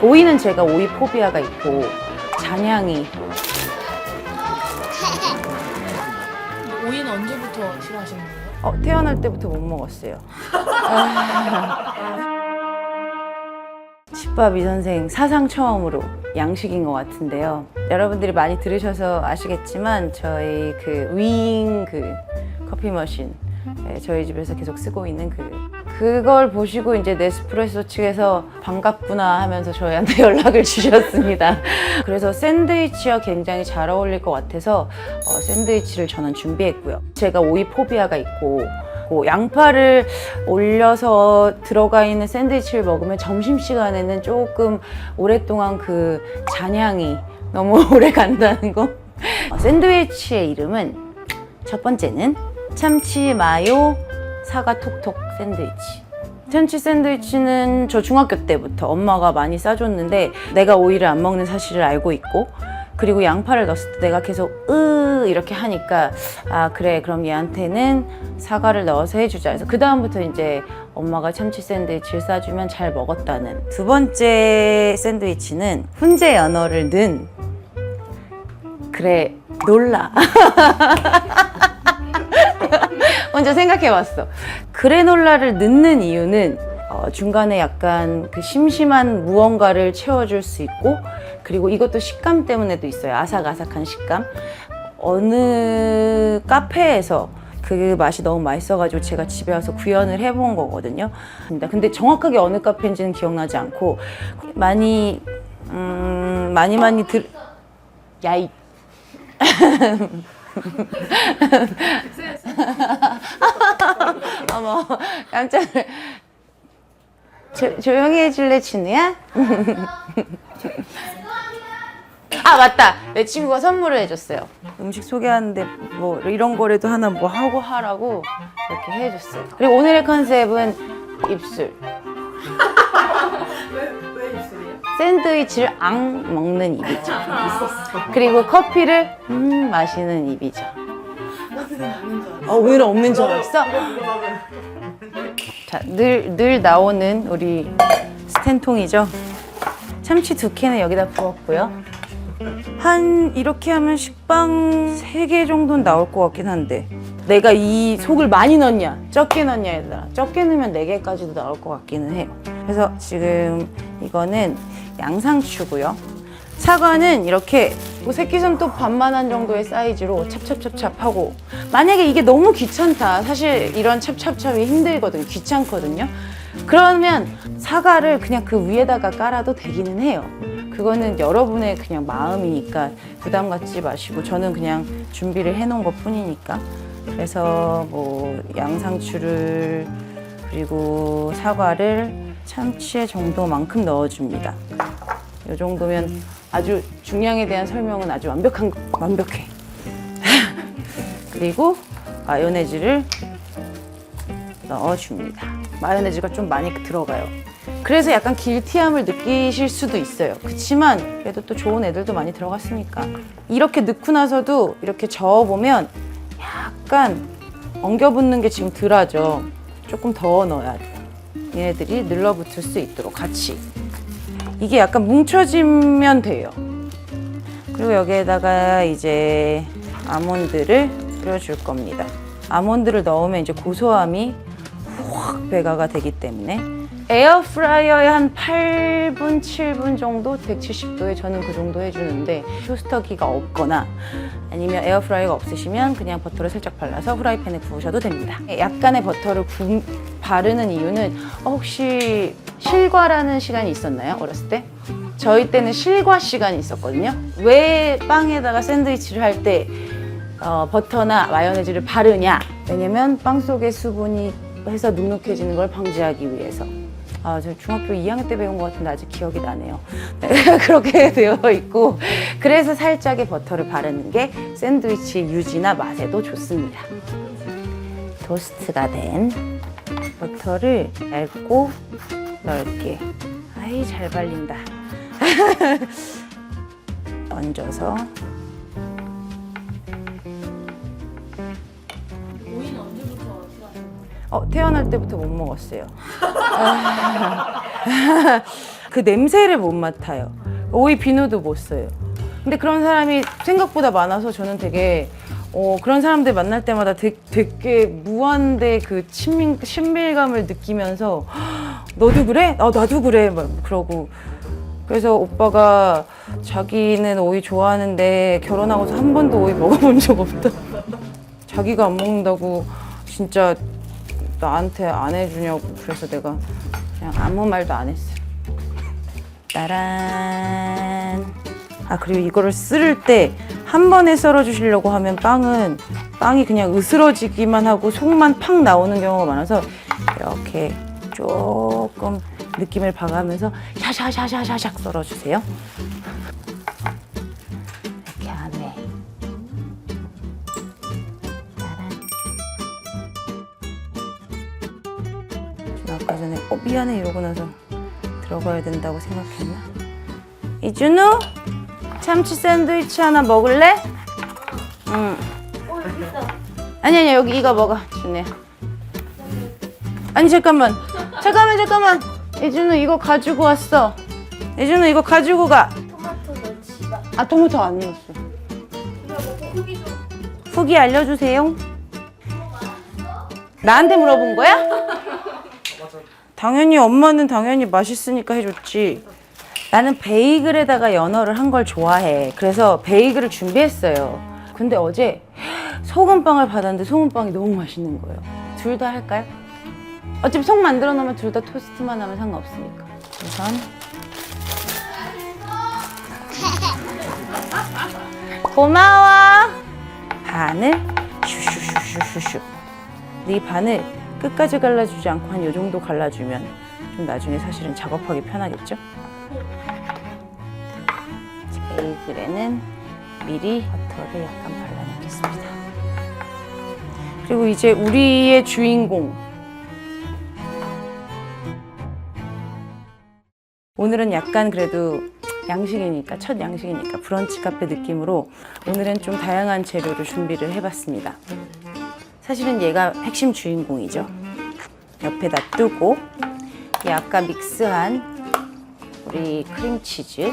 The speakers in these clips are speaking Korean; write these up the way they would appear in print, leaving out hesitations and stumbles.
오이는 제가 오이 포비아가 있고 잔향이. 오이는 언제부터 싫어하시는 거예요? 태어날 때부터 못 먹었어요. 집밥 이 선생 사상 처음으로 양식인 것 같은데요. 여러분들이 많이 들으셔서 아시겠지만 저희 그 위잉 그 커피 머신 저희 집에서 계속 쓰고 있는 그걸 보시고 이제 네스프레소 측에서 반갑구나 하면서 저희한테 연락을 주셨습니다. 그래서 샌드위치와 굉장히 잘 어울릴 것 같아서 샌드위치를 저는 준비했고요. 제가 오이 포비아가 있고 양파를 올려서 들어가 있는 샌드위치를 먹으면 점심시간에는 조금 오랫동안 그 잔향이 너무 오래 간다는 거. 샌드위치의 이름은 첫 번째는 참치 마요 사과 톡톡 샌드위치. 참치 샌드위치는 저 중학교 때부터 엄마가 많이 싸줬는데 내가 오이를 안 먹는 사실을 알고 있고, 그리고 양파를 넣었을 때 내가 계속 이렇게 하니까 그래 그럼 얘한테는 사과를 넣어서 해주자 해서 그 다음부터 이제 엄마가 참치 샌드위치를 싸주면 잘 먹었다는. 두 번째 샌드위치는 훈제 연어를 넣은 그래 놀라. 먼저 생각해봤어. 그래놀라를 넣는 이유는 중간에 약간 그 심심한 무언가를 채워줄 수 있고, 그리고 이것도 식감 때문에도 있어요. 아삭아삭한 식감. 어느 카페에서 그 맛이 너무 맛있어가지고 제가 집에 와서 구현을 해본 거거든요. 근데 정확하게 어느 카페인지는 기억나지 않고 많이 야이. 어머, 깜짝. 조용히 해줄래, 진우야? 맞다. 내 친구가 선물을 해줬어요. 음식 소개하는데 뭐 이런 거라도 하나 뭐 하고 하라고 이렇게 해줬어요. 그리고 오늘의 컨셉은 입술. 왜 입술이에요? 샌드위치를 먹는 입이죠. 그리고 커피를 마시는 입이죠. 오늘은 없는 줄 알았어? 자, 늘 나오는 우리 스텐통이죠. 참치 2캔을 여기다 부었고요. 이렇게 하면 식빵 3개 정도는 나올 것 같긴 한데, 내가 이 속을 많이 넣냐 적게 넣냐 얘들아. 적게 넣으면 4개까지도 나올 것 같기는 해요. 그래서 지금 이거는 양상추고요. 사과는 이렇게 새끼손톱 반만한 정도의 사이즈로 찹찹찹찹하고, 만약에 이게 너무 귀찮다, 사실 이런 찹찹찹이 힘들거든요, 귀찮거든요. 그러면 사과를 그냥 그 위에다가 깔아도 되기는 해요. 그거는 여러분의 그냥 마음이니까 부담 갖지 마시고, 저는 그냥 준비를 해놓은 것 뿐이니까. 그래서 뭐 양상추를 그리고 사과를 참치의 정도만큼 넣어줍니다. 이 정도면 아주 중량에 대한 설명은 아주 완벽해. 그리고 마요네즈를 넣어줍니다. 마요네즈가 좀 많이 들어가요. 그래서 약간 길티함을 느끼실 수도 있어요. 그치만 그래도 또 좋은 애들도 많이 들어갔으니까. 이렇게 넣고 나서도 이렇게 저어보면 약간 엉겨붙는 게 지금 덜하죠. 조금 더 넣어야 돼요. 얘네들이 늘러붙을 수 있도록 같이. 이게 약간 뭉쳐지면 돼요. 그리고 여기에다가 이제 아몬드를 뿌려줄 겁니다. 아몬드를 넣으면 이제 고소함이 확 배가가 되기 때문에 에어프라이어에 한 8분, 7분 정도, 170도에 저는 그 정도 해주는데, 토스터기가 없거나 아니면 에어프라이어가 없으시면 그냥 버터를 살짝 발라서 후라이팬에 구우셔도 됩니다. 약간의 버터를 바르는 이유는 혹시 실과라는 시간이 있었나요? 어렸을 때? 저희 때는 실과 시간이 있었거든요. 왜 빵에다가 샌드위치를 할 때 버터나 마요네즈를 바르냐? 왜냐면 빵 속에 수분이 해서 눅눅해지는 걸 방지하기 위해서. 제가 중학교 2학년 때 배운 것 같은데 아직 기억이 나네요. 그렇게 되어 있고, 그래서 살짝의 버터를 바르는 게 샌드위치 유지나 맛에도 좋습니다. 토스트가 된 버터를 얇고 넓게, 잘 발린다. 얹어서. 오이는 언제부터 싫어하시는 거예요? 태어날 때부터 못 먹었어요. 그 냄새를 못 맡아요. 오이 비누도 못 써요. 근데 그런 사람이 생각보다 많아서 저는 되게 그런 사람들 만날 때마다 되게 무한대 그 친밀감을 느끼면서 너도 그래? 나도 그래. 막 그러고 그래서 오빠가 자기는 오이 좋아하는데 결혼하고서 한 번도 오이 먹어본 적 없다. 자기가 안 먹는다고 진짜 나한테 안 해주냐고. 그래서 내가 그냥 아무 말도 안 했어요. 따란. 그리고 이거를 쓸 때 한 번에 썰어 주시려고 하면 빵이 그냥 으스러지기만 하고 속만 팍 나오는 경우가 많아서 이렇게 조금 느낌을 봐가면서 샤샤샤샤샥 썰어 주세요. 이렇게 안에. 저 아까 전에 미안해 이러고 나서 들어가야 된다고 생각했나? 이준우? 참치 샌드위치 하나 먹을래? 응. 아니 여기 이거 먹어 준우야. 아니 잠깐만 이준우 이거 가지고 왔어. 이준우 이거 가지고 가. 토마토 넣지 마. 토마토 안 넣었어. 이거 먹고 후기 좀. 후기 알려주세요. 나한테 물어본 거야? 당연히 엄마는 당연히 맛있으니까 해줬지. 나는 베이글에다가 연어를 한 걸 좋아해. 그래서 베이글을 준비했어요. 근데 어제 소금빵을 받았는데 소금빵이 너무 맛있는 거예요. 둘 다 할까요? 어차피 속 만들어 놓으면 둘 다 토스트만 하면 상관없으니까. 우선 고마워. 반을 슈슈슈슈슈. 이 반을 끝까지 갈라주지 않고 한 요 정도 갈라주면 좀 나중에 사실은 작업하기 편하겠죠? 베이글에는 미리 버터를 약간 발라놓겠습니다. 그리고 이제 우리의 주인공. 오늘은 약간 그래도 양식이니까, 첫 양식이니까 브런치 카페 느낌으로 오늘은 좀 다양한 재료를 준비를 해봤습니다. 사실은 얘가 핵심 주인공이죠. 옆에다 두고 이 아까 믹스한 우리 크림치즈.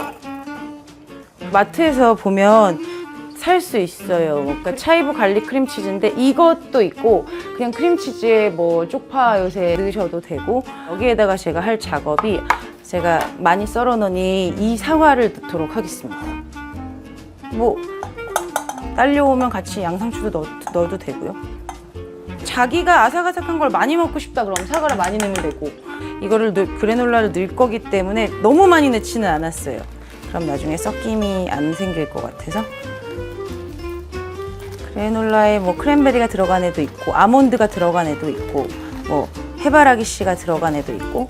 마트에서 보면 살 수 있어요. 그러니까 차이브 갈릭 크림치즈인데 이것도 있고 그냥 크림치즈에 뭐 쪽파 요새 넣으셔도 되고 여기에다가 제가 할 작업이 제가 많이 썰어 놓으니 이 사과를 넣도록 하겠습니다. 뭐 딸려오면 같이 양상추도 넣어도 되고요. 자기가 아삭아삭한 걸 많이 먹고 싶다 그러면 사과를 많이 넣으면 되고 이거를 그래놀라를 넣을 거기 때문에 너무 많이 넣지는 않았어요. 그럼 나중에 섞임이 안 생길 것 같아서 그래놀라에 뭐 크랜베리가 들어간 애도 있고 아몬드가 들어간 애도 있고 뭐 해바라기 씨가 들어간 애도 있고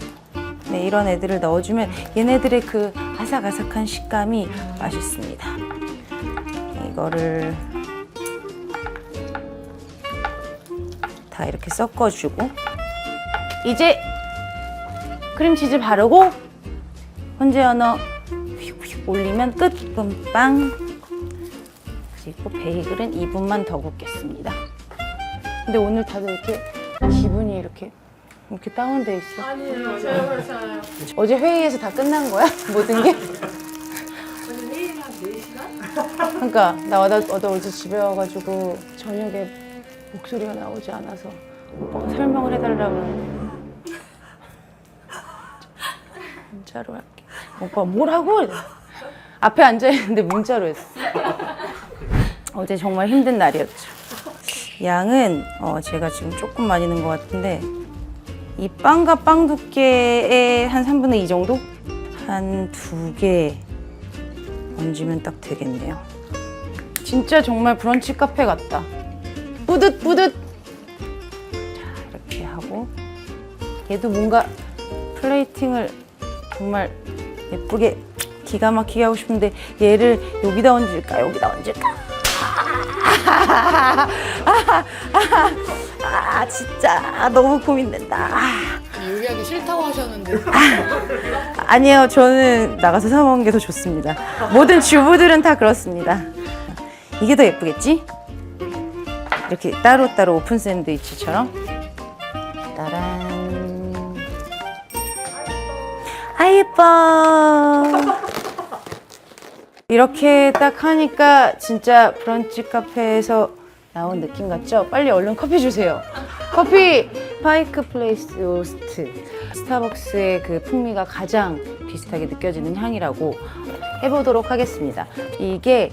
네, 이런 애들을 넣어주면 얘네들의 그 아삭아삭한 식감이 맛있습니다. 이거를 다 이렇게 섞어주고 이제 크림치즈 바르고 혼재 연어 올리면 끝! 빵! 그리고 베이글은 2분만 더 굽겠습니다. 근데 오늘 다들 이렇게 기분이 이렇게 다운돼 있어. 아니에요. 제가 그렇잖아요. 어제 회의에서 다 끝난 거야? 모든 게? 오늘 회의를 한 4시간? 그러니까 나 어제 집에 와가지고 저녁에 목소리가 나오지 않아서 오빠가 설명을 해달라고 문자로 할게. 오빠 뭐라고? 앞에 앉아있는데 문자로 했어. 어제 정말 힘든 날이었죠. 양은 제가 지금 조금 많이 넣은 것 같은데 이 빵과 빵 두께의 한 3분의 2 정도? 한 2개 얹으면 딱 되겠네요. 진짜 정말 브런치 카페 같다. 뿌듯뿌듯. 자, 이렇게 하고 얘도 뭔가 플레이팅을 정말 예쁘게 기가 막히게 하고 싶은데 얘를 여기다 얹을까 여기다 얹을까 진짜 너무 고민된다. 요리하기 싫다고 하셨는데. 아니에요, 저는 나가서 사 먹는 게 더 좋습니다. 모든 주부들은 다 그렇습니다. 이게 더 예쁘겠지? 이렇게 따로따로 오픈 샌드위치처럼 아 예뻐. 이렇게 딱 하니까 진짜 브런치 카페에서 나온 느낌 같죠? 빨리 얼른 커피 주세요. 커피 파이크 플레이스 로스트. 스타벅스의 그 풍미가 가장 비슷하게 느껴지는 향이라고 해보도록 하겠습니다. 이게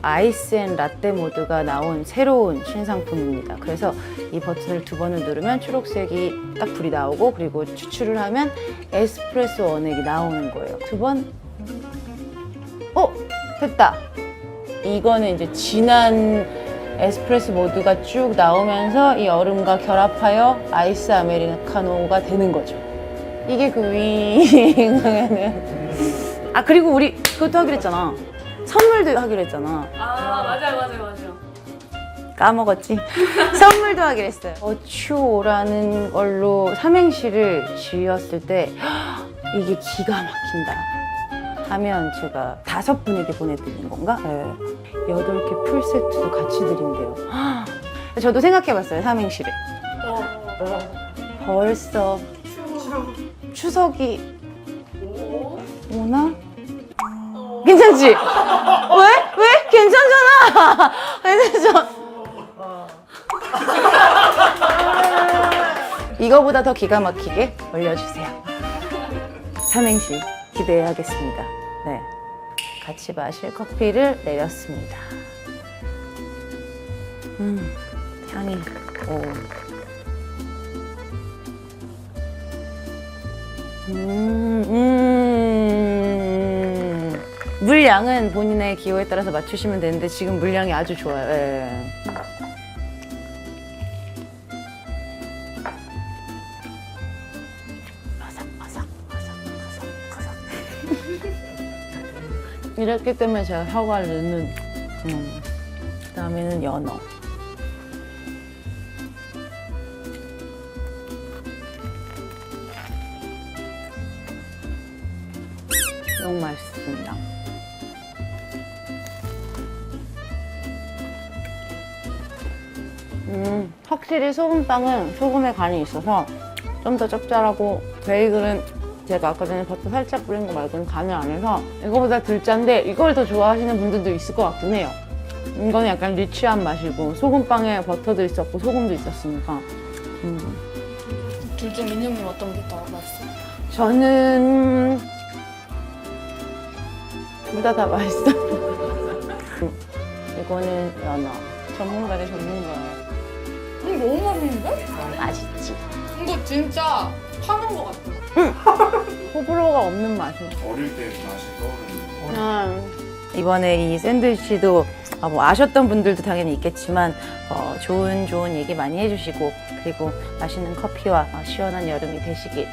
아이스 앤 라떼 모드가 나온 새로운 신상품입니다. 그래서 이 버튼을 2번을 누르면 초록색이 딱 불이 나오고, 그리고 추출을 하면 에스프레소 원액이 나오는 거예요. 2번. 됐다. 이거는 이제 진한 에스프레소 모드가 쭉 나오면서 이 얼음과 결합하여 아이스 아메리카노가 되는 거죠. 이게 그 윙하면은. 아, 그리고 우리 그것도 하기로 했잖아. 선물도 하기로 했잖아. 아, 맞아요. 까먹었지? 선물도 하기로 했어요. 어추오라는 걸로 삼행시를 지었을 때 이게 기가 막힌다 하면 제가 5분에게 보내드리는 건가? 네. 8개 풀세트도 같이 드린대요. 저도 생각해봤어요, 삼행시를. 벌써 추석이 오나? 괜찮지? 왜? 괜찮잖아! 괜찮죠? 이거보다 더 기가 막히게 올려주세요. 삼행시 기대하겠습니다. 네, 같이 마실 커피를 내렸습니다. 향이 물량은 본인의 기호에 따라서 맞추시면 되는데 지금 물량이 아주 좋아요. 예. 이렇기 때문에 제가 사과를 넣는. 그 다음에는 연어. 너무 맛있습니다. 확실히 소금빵은 소금에 간이 있어서 좀 더 짭짤하고, 베이글은 제가 아까 전에 버터 살짝 뿌린 거 말고는 간을 안 해서 이거보다 덜 짠데 이걸 더 좋아하시는 분들도 있을 것 같긴 해요. 이거는 약간 리치한 맛이고, 소금빵에 버터도 있었고 소금도 있었으니까. 둘 중 민영님 어떤 게 더 맛있어요? 저는 둘 다 맛있어. 이거는 연어. 전문가 대 전문가예요. 너무 맛있는데? 맛있지. 이거 진짜 파는 거 같아요. 호불호가 없는 맛이. 어릴 때 맛이 떠오르는 이번에 이 샌드위치도 뭐 아셨던 분들도 당연히 있겠지만 좋은 얘기 많이 해주시고, 그리고 맛있는 커피와 시원한 여름이 되시길